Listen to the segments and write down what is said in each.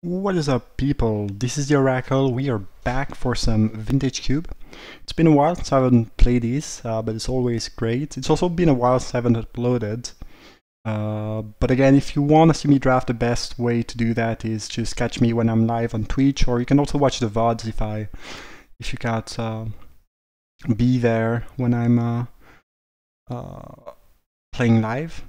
What is up, people? This is the Oracle. We are back for some Vintage Cube. It's been a while since I haven't played these, but it's always great. It's also been a while since I haven't uploaded. But again, if you want to see me draft, the best way to do that is just catch me when I'm live on Twitch, or you can also watch the VODs if you can't be there when I'm playing live.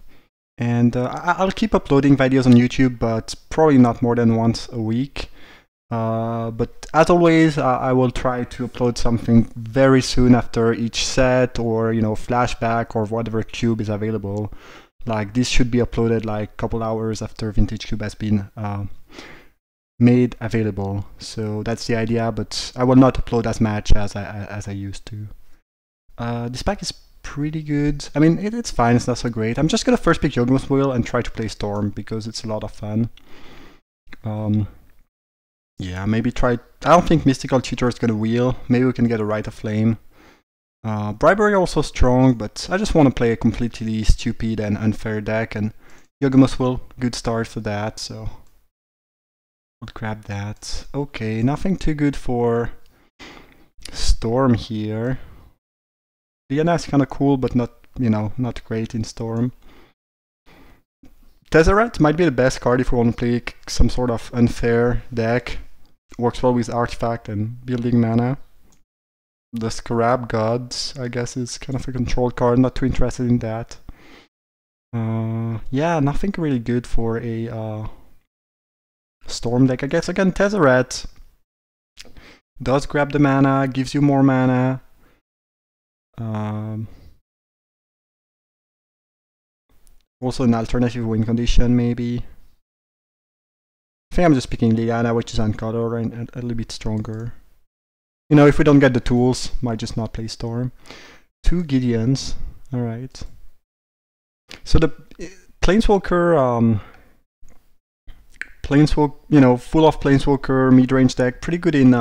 And I'll keep uploading videos on YouTube, but probably not more than once a week. But as always, I will try to upload something very soon after each set, or flashback, or whatever cube is available. Like this should be uploaded like a couple hours after Vintage Cube has been made available. So that's the idea, but I will not upload as much as I used to. This pack is pretty good. I mean, it's fine, it's not so great. I'm just gonna first pick Yogmo's Will and try to play Storm because it's a lot of fun. Yeah, maybe try... I don't think Mystical Tutor is gonna wheel. Maybe we can get a Rite of Flame. Bribery also strong, but I just want to play a completely stupid and unfair deck, and Yogmo's Will, good start for that, so we'll grab that. Okay, nothing too good for Storm here. Liana is kind of cool, but not, not great in Storm. Tezzeret might be the best card if we want to play some sort of unfair deck. Works well with Artifact and building mana. The Scarab Gods, I guess, is kind of a control card, not too interested in that. Yeah, nothing really good for a Storm deck. I guess, again, Tezzeret does grab the mana, gives you more mana. Also an alternative win condition, maybe. I think I'm just picking Liana, which is uncolor and a little bit stronger. If we don't get the tools, might just not play Storm. 2 Gideons, alright. So the Planeswalker, full of Planeswalker mid-range deck, pretty good in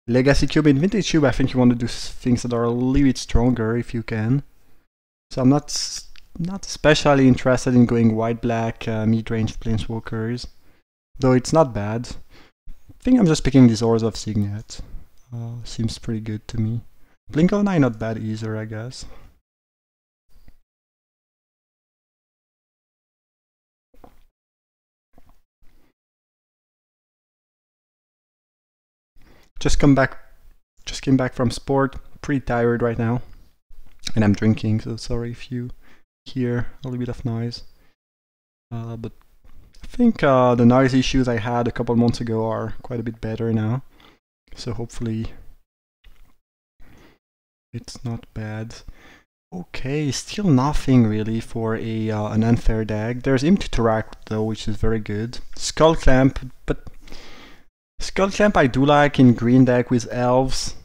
Legacy Cube. In Vintage Cube, I think you want to do things that are a little bit stronger if you can. So I'm not especially interested in going white-black mid-range Planeswalkers, though it's not bad. I think I'm just picking these Ores of Signet. Seems pretty good to me. Blink of an Eye not bad either, I guess. Just came back from sport, pretty tired right now, and I'm drinking, so sorry if you hear a little bit of noise. But I think the noise issues I had a couple months ago are quite a bit better now, so hopefully it's not bad. Okay, still nothing really for an unfair deck. There's Imtuteract though, which is very good. Skull Clamp, but Skull Clamp I do like in green deck with elves.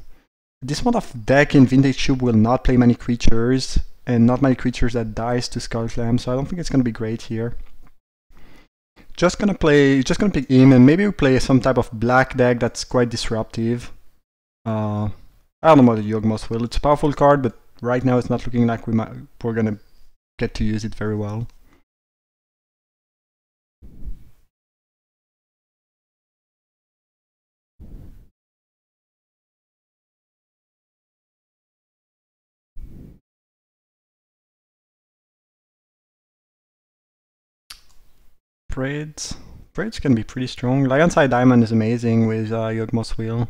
This one of deck in Vintage Cube will not play many creatures, and not many creatures that dies to Skull Clamp, so I don't think it's gonna be great here. Just gonna pick him, and maybe we play some type of black deck that's quite disruptive. I don't know about the Yogmo's Will. It's a powerful card, but right now it's not looking like we're gonna get to use it very well. Braids can be pretty strong. Lion's Eye Diamond is amazing with Yogmo's Wheel.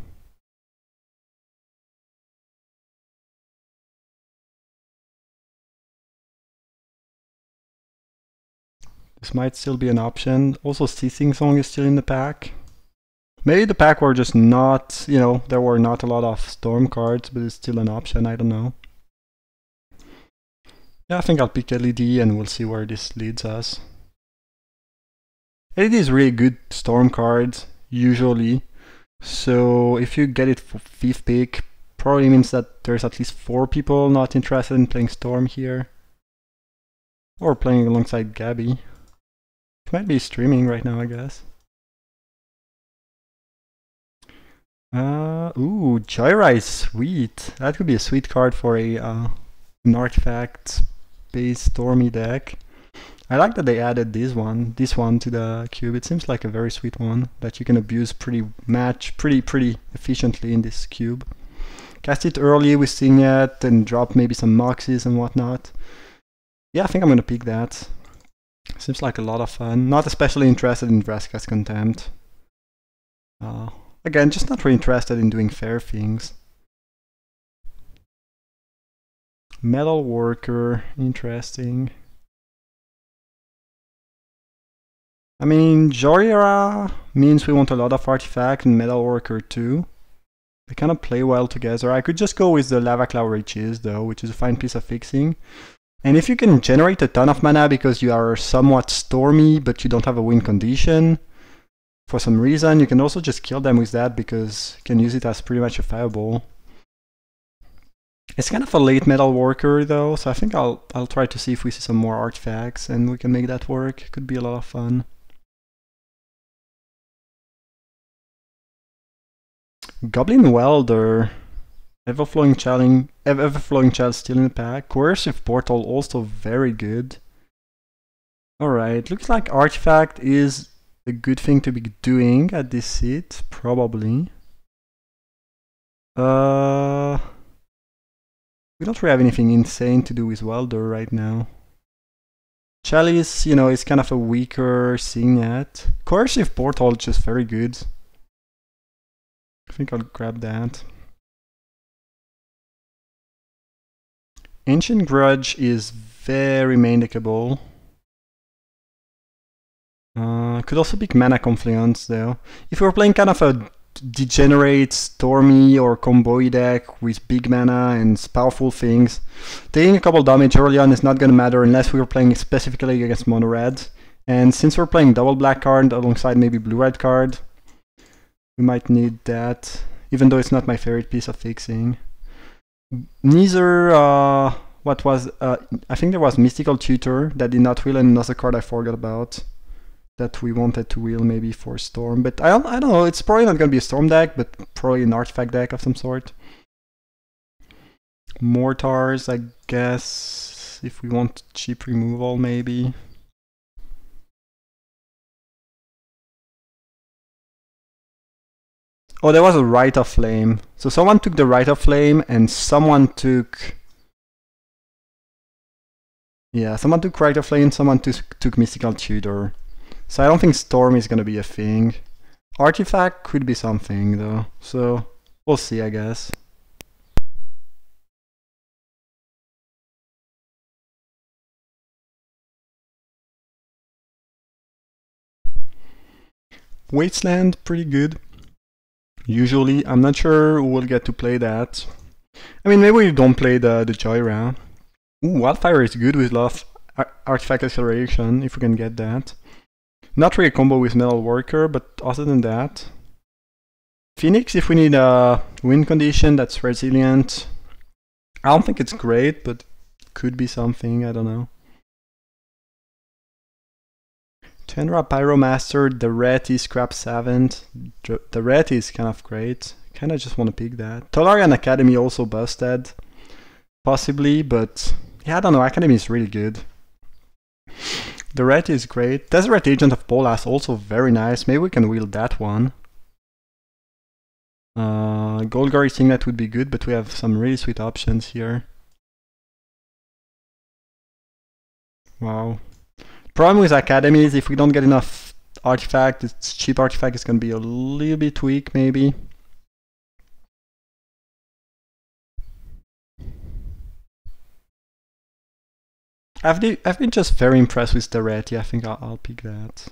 This might still be an option. Also, Ceasing Song is still in the pack. Maybe the pack were just not, there were not a lot of Storm cards, but it's still an option, I don't know. Yeah, I think I'll pick LED and we'll see where this leads us. LED is really good Storm cards, usually. So if you get it for 5th pick, probably means that there's at least 4 people not interested in playing Storm here. Or playing alongside Gabby. She might be streaming right now, I guess. Ooh, Joyride is sweet. That could be a sweet card for an artifact-based Stormy deck. I like that they added this one to the cube. It seems like a very sweet one that you can abuse pretty efficiently in this cube. Cast it early with Signet and drop maybe some Moxies and whatnot. Yeah, I think I'm gonna pick that. Seems like a lot of fun. Not especially interested in Vraska's Contempt. Again, just not really interested in doing fair things. Metal Worker, interesting. I mean, Joyra means we want a lot of Artifact and Metal Worker too. They kind of play well together. I could just go with the Lava Cloud Riches though, which is a fine piece of fixing. And if you can generate a ton of mana because you are somewhat stormy but you don't have a win condition for some reason, you can also just kill them with that because you can use it as pretty much a fireball. It's kind of a late Metal Worker though, so I think I'll try to see if we see some more artifacts and we can make that work. Could be a lot of fun. Goblin Welder, Everflowing Child still in the pack. Coercive Portal also very good. Alright, looks like Artifact is a good thing to be doing at this seat, probably. We don't really have anything insane to do with Welder right now. Chalice, you know, is kind of a weaker Signet. Coercive Portal just very good. I think I'll grab that. Ancient Grudge is very main-deckable. Could also pick Mana Confluence though. If we were playing kind of a degenerate, stormy or combo deck with big mana and powerful things, taking a couple damage early on is not gonna matter unless we were playing specifically against mono red. And since we're playing double black card alongside maybe blue red card, we might need that, even though it's not my favorite piece of fixing. Neither, what was, I think there was Mystical Tutor that did not wheel, and another card I forgot about that we wanted to wheel maybe for Storm. But I don't know, it's probably not going to be a Storm deck, but probably an Artifact deck of some sort. Mortars, I guess, if we want cheap removal maybe. Oh, there was a Rite of Flame. So someone took the Rite of Flame and someone took... Yeah, someone took Rite of Flame, someone took Mystical Tutor. So I don't think Storm is gonna be a thing. Artifact could be something though, so we'll see, I guess. Wasteland, pretty good. Usually, I'm not sure we'll get to play that. I mean, maybe we don't play the Joyra. Ooh, Wildfire is good with Love Artifact Acceleration, if we can get that. Not really a combo with Metal Worker, but other than that. Phoenix, if we need a win condition that's resilient. I don't think it's great, but could be something, I don't know. Tenra Pyromaster, the Ret is Scrap Savant. The Ret is kind of great. Kinda just want to pick that. Tolarian Academy also busted. Possibly, but yeah, I don't know, Academy is really good. The Ret is great. Deseret Agent of Bolas also very nice. Maybe we can wield that one. Golgari Signet would be good, but we have some really sweet options here. Wow. Problem with Academy is if we don't get enough artifact, its cheap artifact is going to be a little bit weak, maybe. I've been just very impressed with the Ret. Yeah, I think I'll pick that.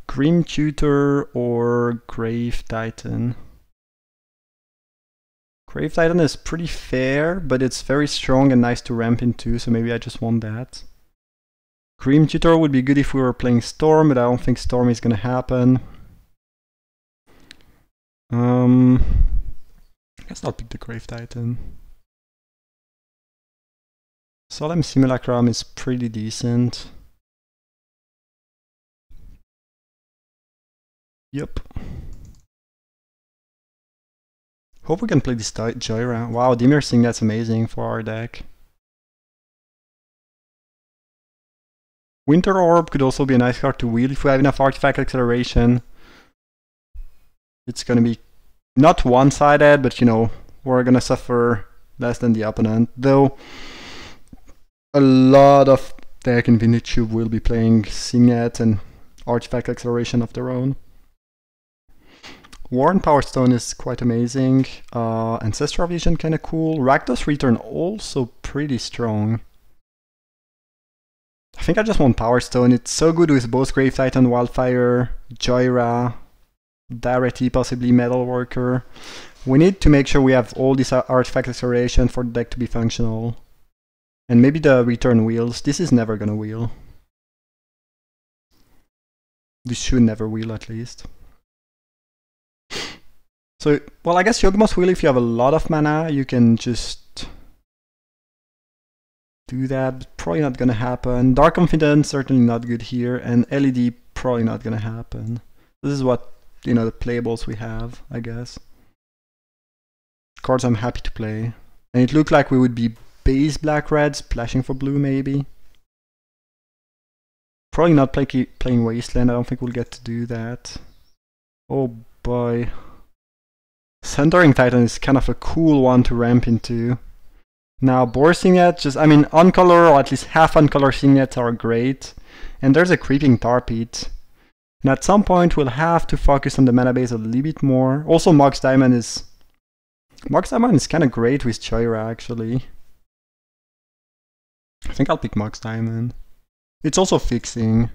Grim Tutor or Grave Titan. Grave Titan is pretty fair, but it's very strong and nice to ramp into, so maybe I just want that. Grim Tutor would be good if we were playing Storm, but I don't think Storm is gonna happen. I guess I'll pick the Grave Titan. Solemn Simulacrum is pretty decent. Yep. Hope we can play this Joyra. Wow, Dimir Singh, that's amazing for our deck. Winter Orb could also be a nice card to wheel if we have enough artifact acceleration. It's gonna be not one-sided, but you know, we're gonna suffer less than the opponent. Though a lot of deck in Vintage Cube will be playing Signet and artifact acceleration of their own. Worn Power Stone is quite amazing. Ancestral Vision kinda cool. Rakdos Return also pretty strong. I think I just want Power Stone. It's so good with both Grave Titan, Wildfire, Joyra, Darity, possibly Metal Worker. We need to make sure we have all this artifact acceleration for the deck to be functional. And maybe the return wheels. This is never gonna wheel. This should never wheel at least. So, well, I guess Yawgmoth wheel if you have a lot of mana, you can just do that. Probably not gonna happen. Dark Confidence certainly not good here, and LED probably not gonna happen. This is what, you know, the playables we have, I guess. Cards I'm happy to play. And it looked like we would be base black-red, splashing for blue maybe. Probably not playing Wasteland, I don't think we'll get to do that. Oh boy. Centering Titan is kind of a cool one to ramp into. Now, Boar Signet, just, I mean, Uncolor, or at least half Uncolor Signets are great. And there's a Creeping Tar Pit. And at some point, we'll have to focus on the mana base a little bit more. Also, Mox Diamond is kind of great with Choira, actually. I think I'll pick Mox Diamond. It's also fixing.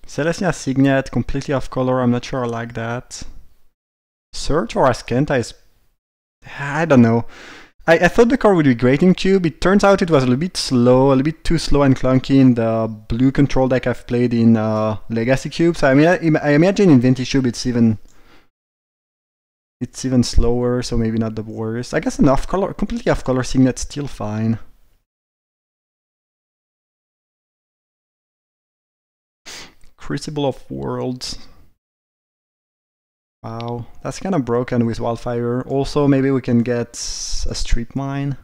Celestia Signet, completely off color, I'm not sure I like that. Search or Askenta is... I don't know. I thought the card would be great in Cube. It turns out it was a little bit slow, a little bit too slow and clunky in the blue control deck I've played in Legacy Cube. So I imagine in Vintage Cube it's even slower, so maybe not the worst. I guess an off-color, completely off-color Signet's still fine. Crucible of Worlds. Wow, that's kind of broken with Wildfire. Also, maybe we can get a Strip Mine.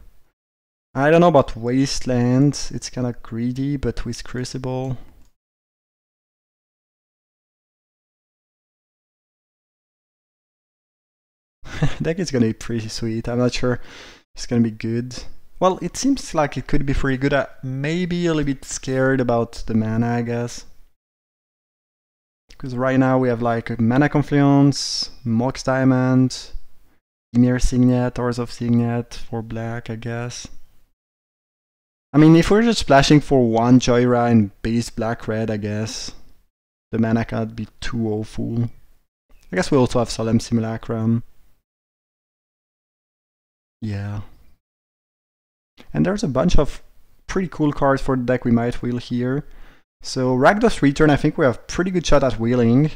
I don't know about Wasteland, it's kind of greedy, but with Crucible. Deck is gonna be pretty sweet, I'm not sure it's gonna be good. Well, it seems like it could be pretty good. Maybe a little bit scared about the mana, I guess. Because right now we have like Mana Confluence, Mox Diamond, Ymir Signet, Ors of Signet for black, I guess. I mean, if we're just splashing for one Joyra and base black-red, I guess the mana cannot be too awful. I guess we also have Solemn Simulacrum. Yeah. And there's a bunch of pretty cool cards for the deck we might wheel here. So Rakdos Return, I think we have pretty good shot at wheeling.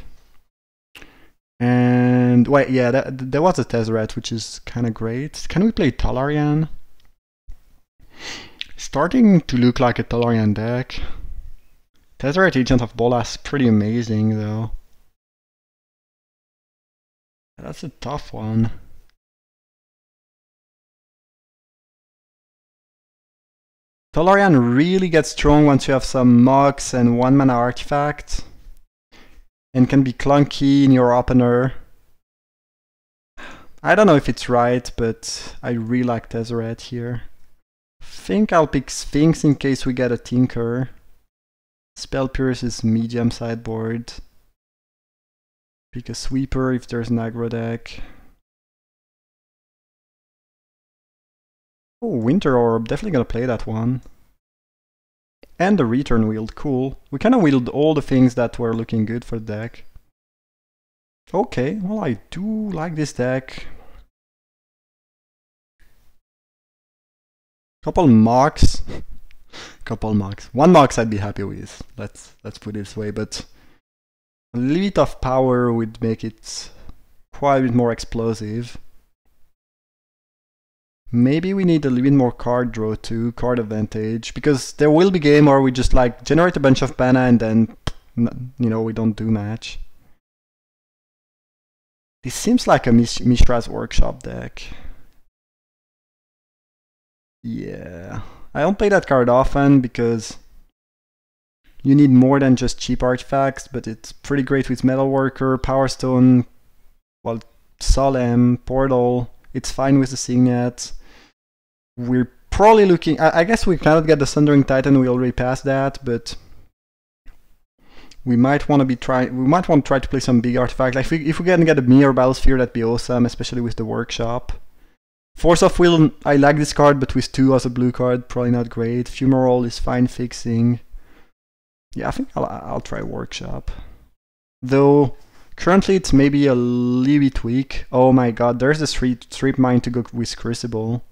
And wait, yeah, there was a Tezzeret, which is kind of great. Can we play Tolarian? Starting to look like a Tolarian deck. Tezzeret Agent of Bolas, pretty amazing though. That's a tough one. Tolarian really gets strong once you have some Mox and 1-mana artifact, and can be clunky in your opener. I don't know if it's right, but I really like Tezzeret here. Think I'll pick Sphinx in case we get a Tinker. Spell Pierce is medium sideboard. Pick a Sweeper if there's an aggro deck. Oh, Winter Orb, definitely gonna play that one. And the Return Wield, cool. We kinda wielded all the things that were looking good for the deck. Okay, well I do like this deck. Couple Mox. Couple Mox. One Mox I'd be happy with, let's put it this way, but a little bit of power would make it quite a bit more explosive. Maybe we need a little bit more card draw too, card advantage, because there will be game where we just like generate a bunch of mana and then, you know, we don't do much. This seems like a Mishra's Workshop deck. Yeah. I don't play that card often because you need more than just cheap artifacts, but it's pretty great with Metalworker, Power Stone, well, Solemn, Portal. It's fine with the Signet. We're probably looking... I guess we cannot get the Sundering Titan, we already passed that, but we might want to try to play some big artifacts. Like if we can get a Mirror Battlesphere, that'd be awesome, especially with the Workshop. Force of Will, I like this card, but with 2 as a blue card, probably not great. Fumarole is fine fixing. Yeah, I think I'll try Workshop. Though, currently it's maybe a little bit weak. Oh my god, there's the Strip Mine to go with Crucible.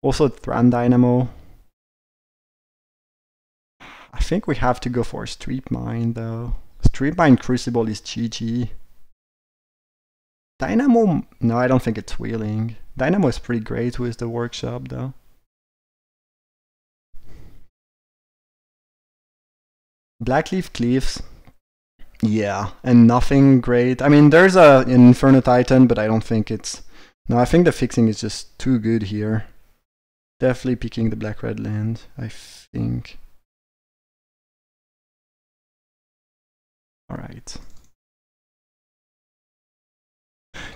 Also Thran Dynamo. I think we have to go for Strip Mine though. Strip Mine Crucible is GG. Dynamo, no, I don't think it's wheeling. Dynamo is pretty great with the Workshop though. Blackleaf Cliffs. Yeah, and nothing great. I mean, there's an Inferno Titan, but I don't think it's... No, I think the fixing is just too good here. Definitely picking the black-red land, I think. Alright.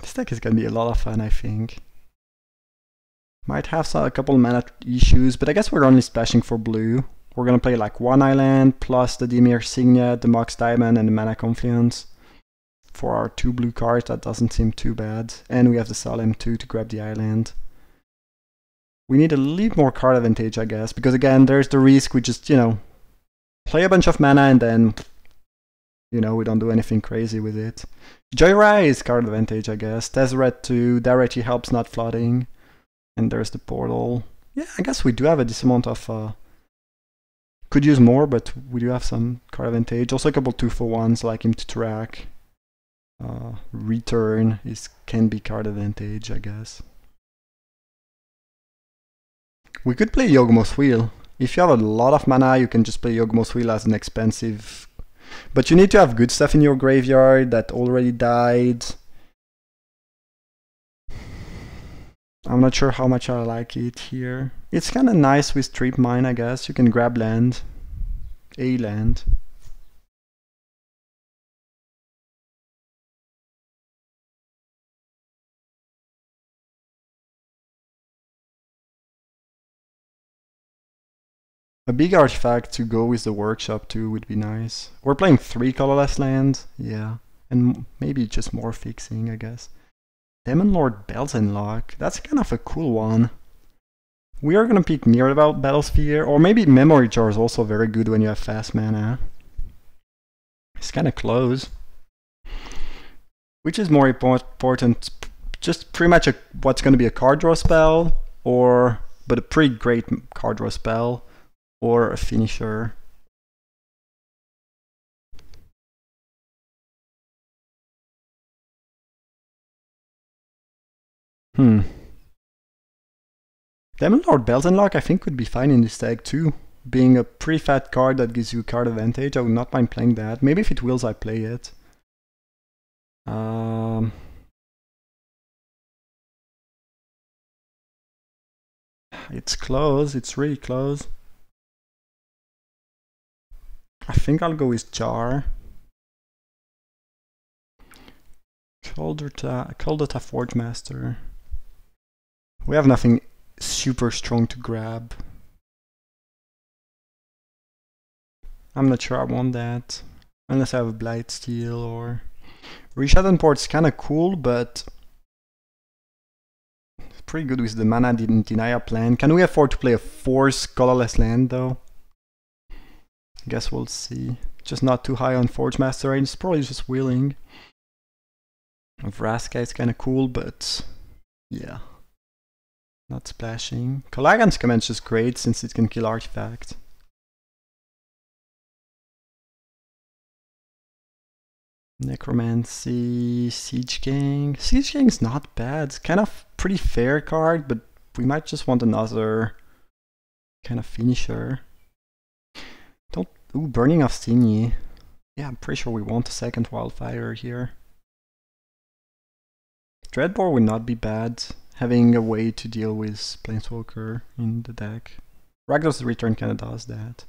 This deck is gonna be a lot of fun, I think. Might have a couple mana issues, but I guess we're only splashing for blue. We're gonna play like 1 island, plus the Dimir Signet, the Mox Diamond, and the Mana Confluence. For our 2 blue cards, that doesn't seem too bad. And we have the Solemn too to grab the island. We need a little more card advantage, I guess, because again, there's the risk we just, you know, play a bunch of mana and then, you know, we don't do anything crazy with it. Joyride is card advantage, I guess. Tezzeret too, directly helps not flooding. And there's the portal. Yeah, I guess we do have a decent amount of... could use more, but we do have some card advantage. Also a couple 2-for-1s like him to track. Return can be card advantage, I guess. We could play Yawgmoth's Wheel. If you have a lot of mana, you can just play Yawgmoth's Wheel as an expensive... But you need to have good stuff in your graveyard that already died. I'm not sure how much I like it here. It's kind of nice with Strip Mine, I guess. You can grab land. A land. A big artifact to go with the Workshop too would be nice. We're playing 3 colorless lands, yeah. And maybe just more fixing, I guess. Demon Lord Belzenlock, that's kind of a cool one. We are gonna pick Mirror Battlesphere, or maybe Memory Jar is also very good when you have fast mana. It's kinda close. Which is more important, just pretty much what's gonna be a card draw spell, but a pretty great card draw spell, or a finisher. Demon Lord Belzenlock I think could be fine in this deck too. Being a pretty fat card that gives you card advantage, I would not mind playing that. Maybe if it wills I play it. It's close, it's really close. I think I'll go with Jar. Kuldota Forge Master. We have nothing super strong to grab. I'm not sure I want that. Unless I have a Blightsteel or... Rishadan Port's kinda cool, but... It's pretty good with the mana denial plan. Can we afford to play a 4th colorless land though? I guess we'll see. Just not too high on Forge Master, and it's probably just wheeling. Vraska is kinda cool, but... yeah. Not splashing. Calagan's Command's just great since it can kill artifact. Necromancy, Siege King. Siege King's not bad. It's kind of pretty fair card, but we might just want another kind of finisher. Ooh, Burning of Stingy. Yeah, I'm pretty sure we want a second Wildfire here. Dreadbore would not be bad. having a way to deal with Planeswalker in the deck. Rakdos Return kinda does that.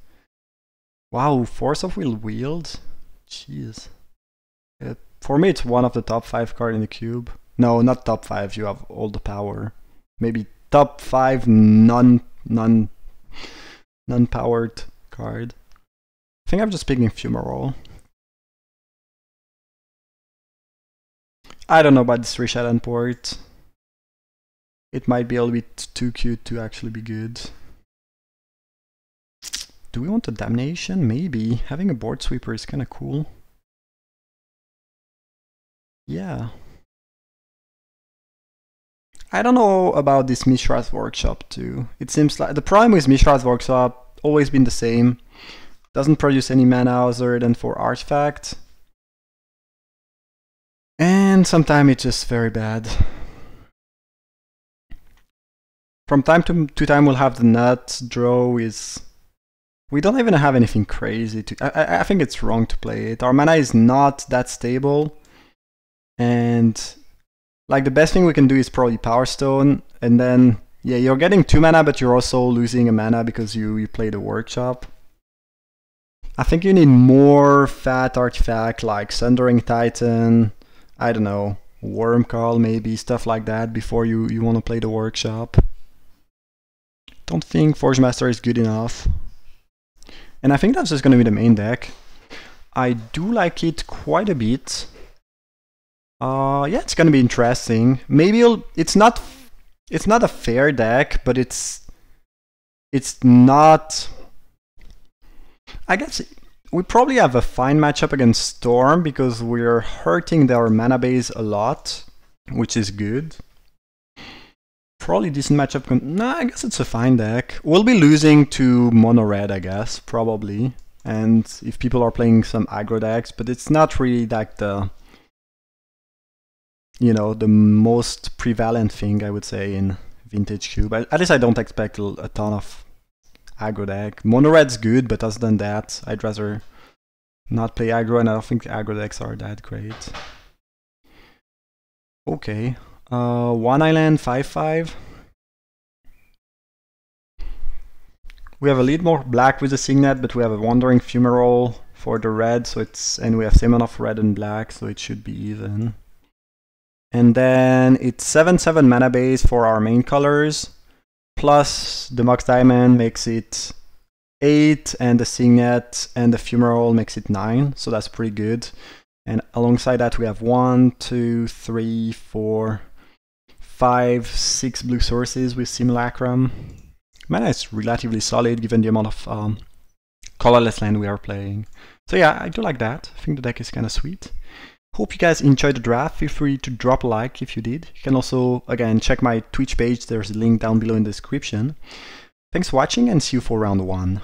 Wow, Force of Will wield? Jeez. For me, it's one of the top 5 cards in the cube. No, not top 5, you have all the power. Maybe top 5 non-powered card. I think I'm just picking Fumarole. I don't know about this Rishadan port. It might be a little bit too cute to actually be good. Do we want a Damnation? Maybe. Having a board sweeper is kind of cool. Yeah. I don't know about this Mishra's Workshop too. It seems like the problem with Mishra's Workshop always been the same. Doesn't produce any mana other than for artifact. And sometimes it's just very bad. From time to time we'll have the nut draw is... We don't even have anything crazy to... I think it's wrong to play it. Our mana is not that stable. And like the best thing we can do is probably Power Stone. And then, yeah, you're getting 2 mana, but you're also losing a mana because you play the Workshop. I think you need more fat artifact like Sundering Titan, I don't know, Wormcall maybe, stuff like that before you want to play the Workshop. Don't think Forge Master is good enough. And I think that's just going to be the main deck. I do like it quite a bit. Yeah, it's going to be interesting. Maybe it's not a fair deck, but it's not... I guess we probably have a fine matchup against Storm because we're hurting their mana base a lot, which is good. Probably decent matchup. Nah, I guess it's a fine deck. We'll be losing to mono red, I guess, probably. And if people are playing some aggro decks, but it's not really like the, you know, the most prevalent thing I would say in Vintage Cube. At least I don't expect a ton of aggro deck. Mono red's good, but other than that, I'd rather not play aggro, and I don't think aggro decks are that great. Okay. 1 island, 5/5. We have a lead more black with the Signet, but we have a Wandering Fumarole for the red, so and we have same enough red and black, so it should be even. And then it's 7/7 mana base for our main colors, plus the Mox Diamond makes it 8, and the Signet and the Fumarole makes it 9, so that's pretty good. And alongside that we have 1, 2, 3, 4, 5, 6 blue sources with Simulacrum. Mana is relatively solid given the amount of colorless land we are playing. So yeah, I do like that. I think the deck is kind of sweet. Hope you guys enjoyed the draft. Feel free to drop a like if you did. You can also, again, check my Twitch page. There's a link down below in the description. Thanks for watching and see you for round 1.